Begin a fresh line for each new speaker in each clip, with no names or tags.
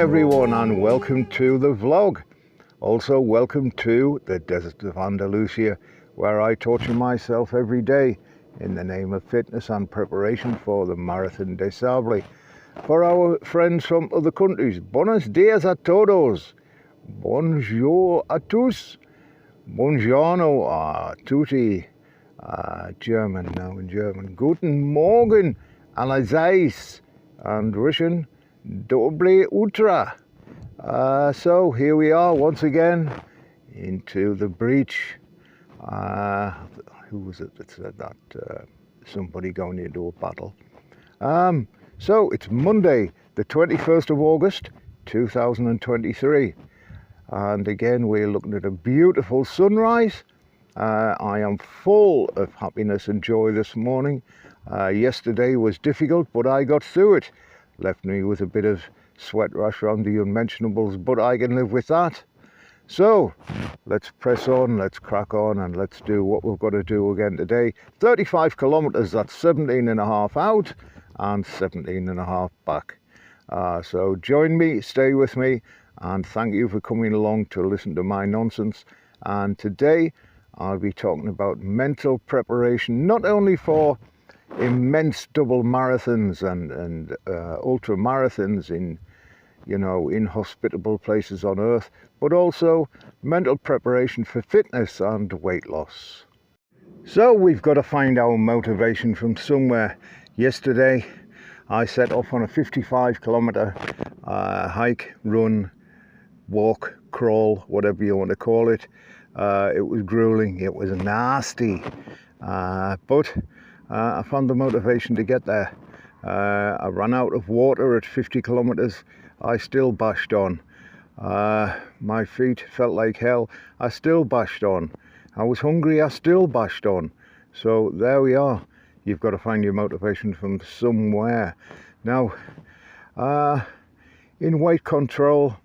everyone, and welcome to the vlog. Also welcome to the desert of Andalusia, where I torture myself every day in the name of fitness and preparation for the Marathon des Sables. For our friends from other countries, buenos dias a todos, bonjour a tous, buongiorno a tutti, German now in German, guten Morgen allerseits, and Russian, doble utra. So here we are once again into the breach. Who was it that said that? Somebody going into a battle. So it's Monday, the 21st of August, 2023. And again, we're looking at a beautiful sunrise. I am full of happiness and joy this morning. Yesterday was difficult, but I got through it. Left me with a bit of sweat rash around the unmentionables, but I can live with that. So let's press on, let's crack on, and let's do what we've got to do again today. 35 kilometers, that's 17 and a half out and 17 and a half back. So join me, stay with me, and thank you for coming along to listen to my nonsense. And today I'll be talking about mental preparation, not only for immense double marathons and ultra marathons in inhospitable places on earth, but also mental preparation for fitness and weight loss. So we've got to find our motivation from somewhere. Yesterday I set off on a 55 kilometer hike, run, walk, crawl, whatever you want to call it. It was grueling, it was nasty, but I found the motivation to get there. I ran out of water at 50 kilometers. I still bashed on. My feet felt like hell. I still bashed on. I was hungry. I still bashed on. So there we are. You've got to find your motivation from somewhere. Now, in weight control,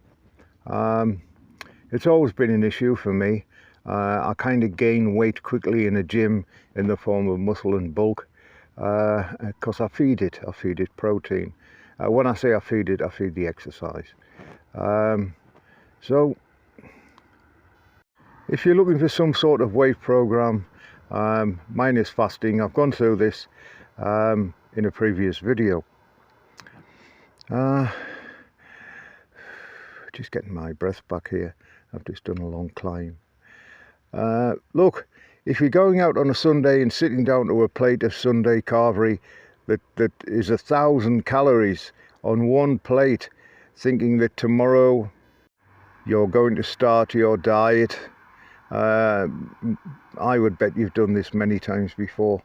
it's always been an issue for me. I kind of gain weight quickly in a gym in the form of muscle and bulk, because I feed it protein. When I say I feed the exercise. So if you're looking for some sort of weight program, mine is fasting. I've gone through this in a previous video. Just getting my breath back here. I've just done a long climb. Look, if you're going out on a Sunday and sitting down to a plate of Sunday carvery that is 1,000 calories on one plate, thinking that tomorrow you're going to start your diet, I would bet you've done this many times before.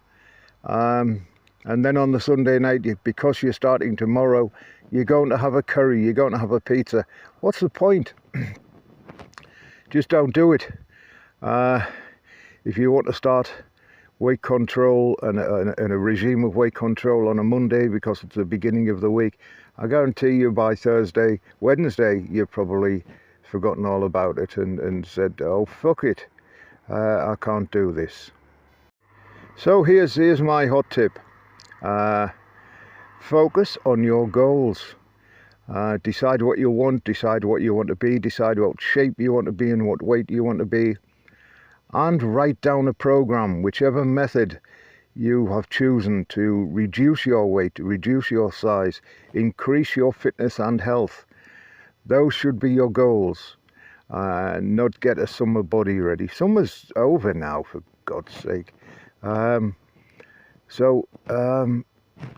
And then on the Sunday night, because you're starting tomorrow, you're going to have a curry, you're going to have a pizza. What's the point? Just don't do it. If you want to start weight control and a regime of weight control on a Monday because it's the beginning of the week, I guarantee you by Thursday, Wednesday, you've probably forgotten all about it and said, oh, fuck it, I can't do this. So here's my hot tip. Focus on your goals. Decide what you want, decide what you want to be, decide what shape you want to be and what weight you want to be, and write down a program, whichever method you have chosen to reduce your weight, reduce your size, increase your fitness and health. Those should be your goals, not get a summer body ready. Summer's over now, for God's sake. So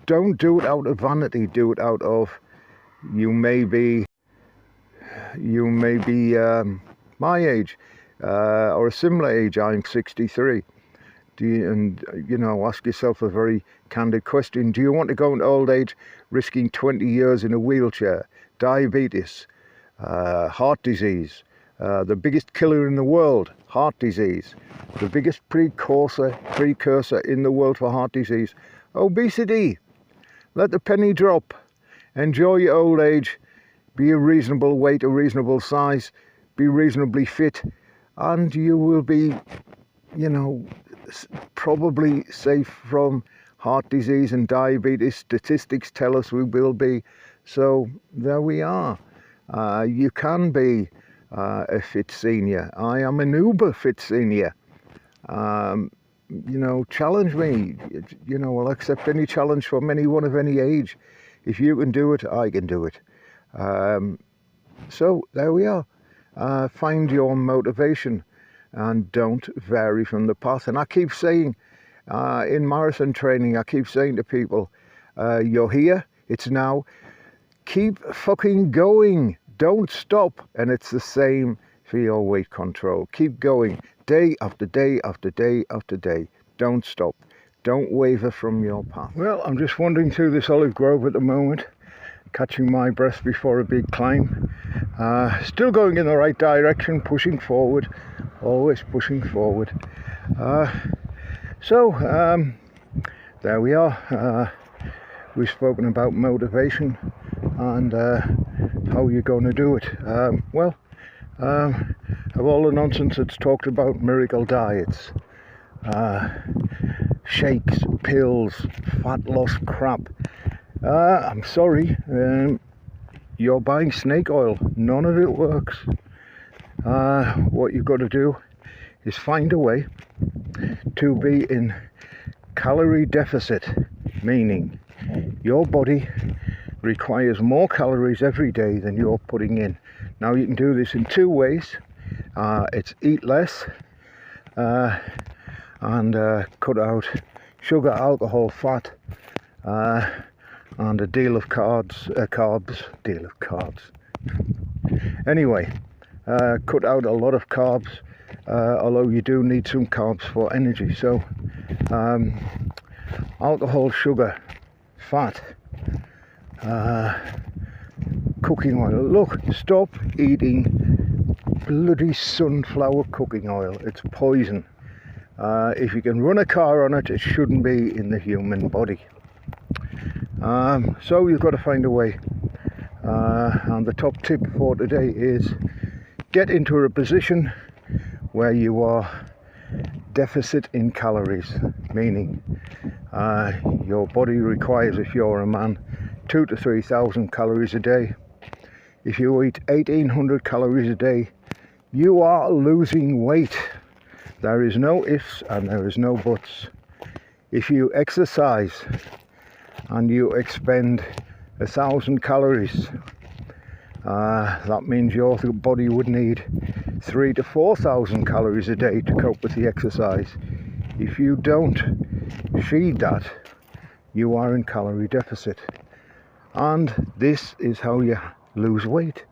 don't do it out of vanity, do it out of, you may be my age, or a similar age. I'm 63. Ask yourself a very candid question. Do you want to go into old age risking 20 years in a wheelchair, diabetes, heart disease, the biggest killer in the world, heart disease, the biggest precursor in the world for heart disease, obesity? Let the penny drop. Enjoy your old age. Be a reasonable weight, a reasonable size, be reasonably fit, and you will be, probably safe from heart disease and diabetes. Statistics tell us we will be. So there we are. You can be a fit senior. I am an uber fit senior. You know, challenge me. You know, I'll accept any challenge from anyone of any age. If you can do it, I can do it. So there we are. Find your motivation and don't vary from the path. And I keep saying, in marathon training, I keep saying to people, you're here, it's now, keep fucking going, don't stop. And it's the same for your weight control. Keep going, day after day after day after day. Don't stop, don't waver from your path. Well, I'm just wandering through this olive grove at the moment, catching my breath before a big climb. Still going in the right direction, pushing forward, always pushing forward. So there we are. We've spoken about motivation and how you're going to do it. Of all the nonsense that's talked about, miracle diets, shakes, pills, fat loss crap, I'm sorry, you're buying snake oil. None of it works. What you've got to do is find a way to be in calorie deficit, meaning your body requires more calories every day than you're putting in. Now you can do this in two ways. It's eat less and cut out sugar, alcohol, fat, and a deal of carbs. Anyway, cut out a lot of carbs, although you do need some carbs for energy. So alcohol, sugar, fat, cooking oil. Look, stop eating bloody sunflower cooking oil. It's poison. If you can run a car on it, it shouldn't be in the human body. So you've got to find a way. And the top tip for today is get into a position where you are deficit in calories, meaning your body requires, if you're a man, 2,000 to 3,000 calories a day. If you eat 1,800 calories a day, you are losing weight. There is no ifs and there is no buts. If you exercise and you expend 1,000 calories, that means your body would need 3,000 to 4,000 calories a day to cope with the exercise. If you don't feed that, you are in calorie deficit. And this is how you lose weight.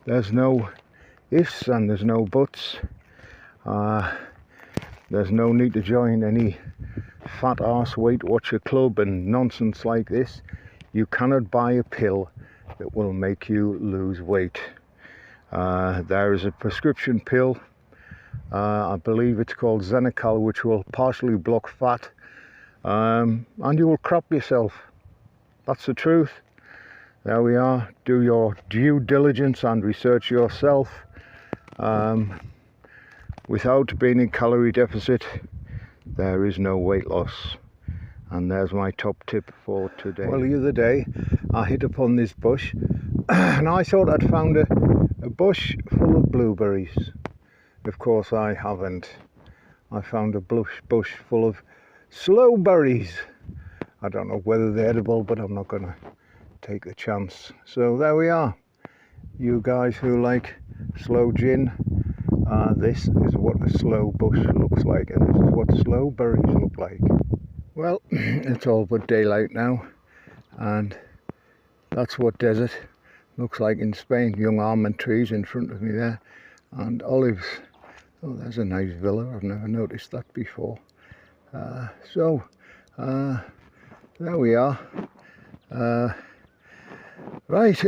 There's no ifs and there's no buts. There's no need to join any fat arse Weight Watcher club and nonsense like this. You cannot buy a pill that will make you lose weight. There is a prescription pill, I believe it's called Xenical, which will partially block fat, and you will crap yourself. That's the truth. There we are. Do your due diligence and research yourself. Without being in calorie deficit, there is no weight loss. And there's my top tip for today. Well, the other day I hit upon this bush and I thought I'd found a bush full of blueberries. Of course I haven't. I found a bush full of sloe berries. I don't know whether they're edible, but I'm not going to take the chance. So there we are. You guys who like sloe gin, this is what a sloe bush looks like, and this is what sloe berries look like. Well, it's all but daylight now, and that's what desert looks like in Spain. Young almond trees in front of me there, and olives. Oh, there's a nice villa. I've never noticed that before. So there we are. Right,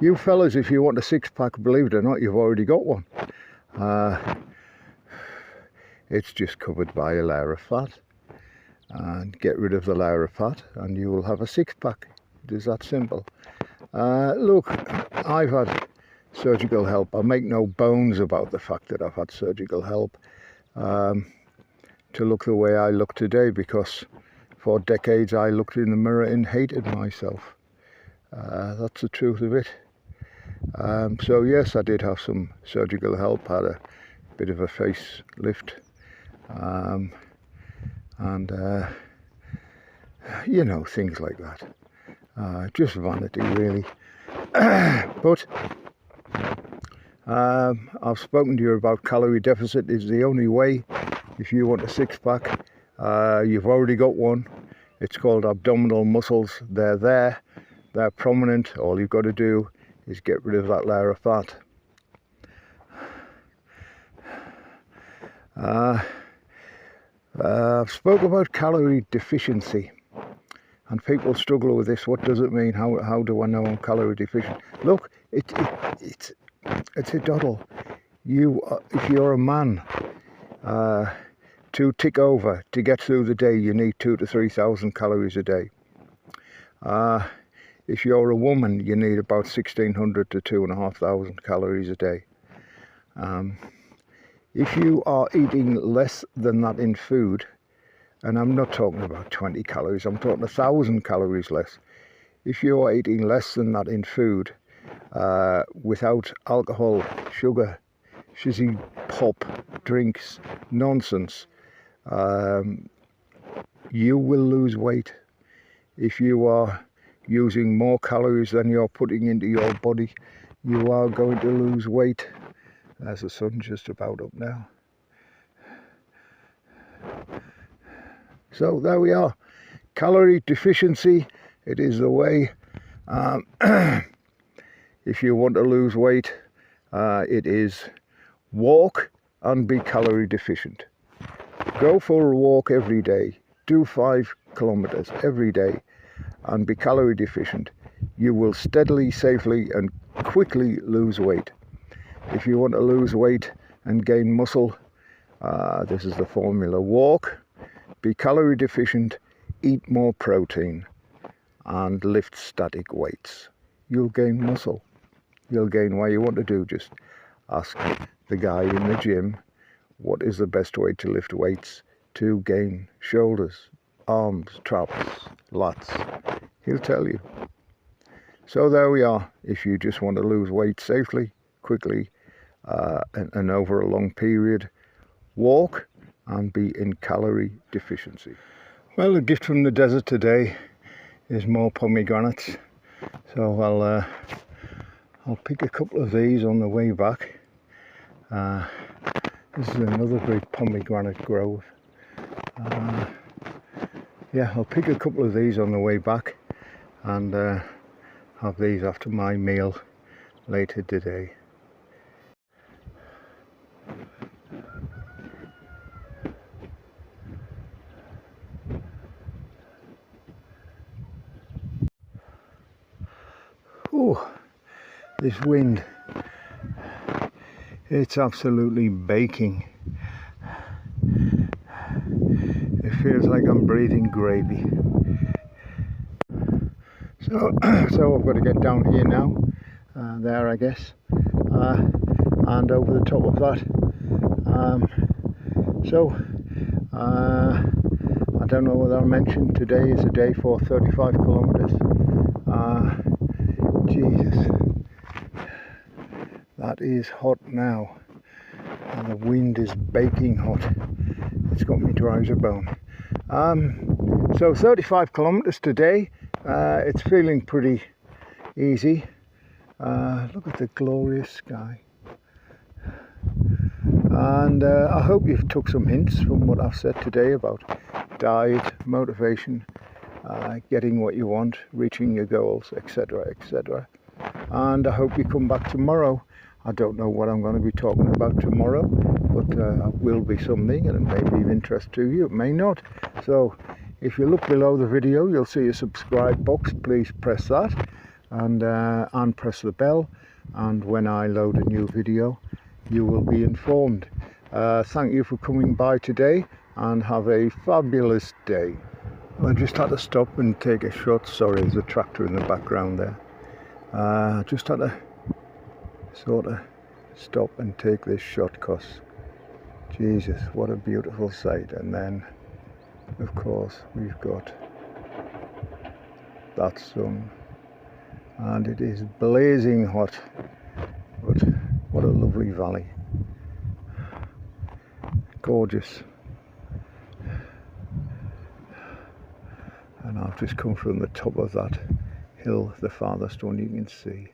you fellas, if you want a six-pack, believe it or not, you've already got one. It's just covered by a layer of fat. And get rid of the layer of fat and you will have a six-pack. It is that simple. Look, I've had surgical help. I make no bones about the fact that I've had surgical help to look the way I look today, because for decades I looked in the mirror and hated myself. That's the truth of it. So yes, I did have some surgical help, had a bit of a facelift, and you know, things like that. Just vanity really. But I've spoken to you about calorie deficit is the only way. If you want a six-pack, you've already got one. It's called abdominal muscles. They're there, they're prominent. All you've got to do is get rid of that layer of fat. I've spoke about calorie deficiency, and people struggle with this. What does it mean? How do I know I'm calorie deficient? Look, it's a doddle. If you're a man, to tick over, to get through the day, you need 2,000 to 3,000 calories a day. If you're a woman, you need about 1,600 to 2,500 calories a day. If you are eating less than that in food, and I'm not talking about 20 calories, I'm talking 1,000 calories less. If you are eating less than that in food, without alcohol, sugar, shizzy pop, drinks, nonsense, you will lose weight. If you are using more calories than you're putting into your body, you are going to lose weight. There's the sun just about up now. So there we are. Calorie deficiency, it is the way. If you want to lose weight, it is walk and be calorie deficient. Go for a walk every day. Do 5 kilometers every day and be calorie deficient. You will steadily, safely and quickly lose weight. If you want to lose weight and gain muscle, this is the formula. Walk, be calorie deficient, eat more protein and lift static weights. You'll gain muscle. You'll gain what you want to do. Just ask the guy in the gym, what is the best way to lift weights to gain shoulders, arms, traps, lats? He'll tell you. So there we are. If you just want to lose weight safely, quickly, and over a long period, walk and be in calorie deficiency. Well, the gift from the desert today is more pomegranates. So I'll pick a couple of these on the way back. This is another great pomegranate grove. Yeah, I'll pick a couple of these on the way back and have these after my meal later today. Oh, this wind, it's absolutely baking. It feels like I'm breathing gravy. So I've got to get down here now, there I guess, and over the top of that. I don't know whether I mentioned today is a day for 35 kilometers. Jesus, that is hot now, and the wind is baking hot. It's got me dry as a bone. So 35 kilometers today. It's feeling pretty easy. Look at the glorious sky. And I hope you've took some hints from what I've said today about diet, motivation, getting what you want, reaching your goals, etc., etc. And I hope you come back tomorrow. I don't know what I'm going to be talking about tomorrow, but it will be something, and it may be of interest to you, it may not. So if you look below the video, you'll see a subscribe box. Please press that and press the bell, and when I load a new video you will be informed. Thank you for coming by today and have a fabulous day. I just had to stop and take a shot. Sorry, there's a tractor in the background there. Just had to sort of stop and take this shot because Jesus, what a beautiful sight. And then of course we've got that sun and it is blazing hot, but what a lovely valley, gorgeous. And I've just come from the top of that hill, the farthest one you can see.